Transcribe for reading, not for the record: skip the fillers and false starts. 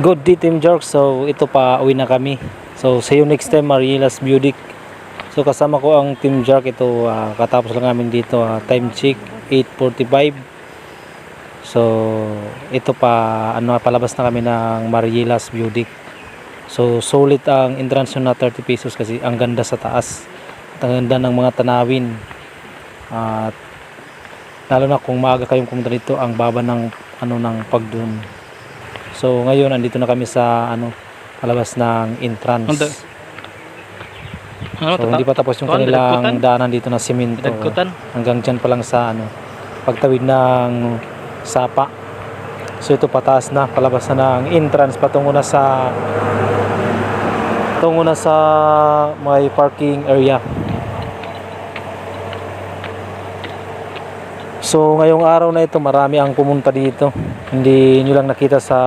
Good day, Team Jork. So ito pa, uwi na kami. So see you next time, Marilas Budik. So kasama ko ang Team Jork. Ito katapos lang namin dito, time check 8:45. So ito pa, palabas na kami ng Marilas Budik. So solid ang entrance na 30 pesos kasi ang ganda sa taas. Ang ganda ng mga tanawin. At lalo na kung maaga kayong pumunta dito, ang baba ng ng pagdun. So ngayon andito na kami sa palabas ng entrance. So hindi pa tapos yung kanilang daanan dito na simento. Hanggang dyan pa lang sa pagtawid ng sapa. So ito pataas na, palabas na ng entrance patungo na sa may parking area. So ngayong araw na ito marami ang pumunta dito. Hindi nyo lang nakita sa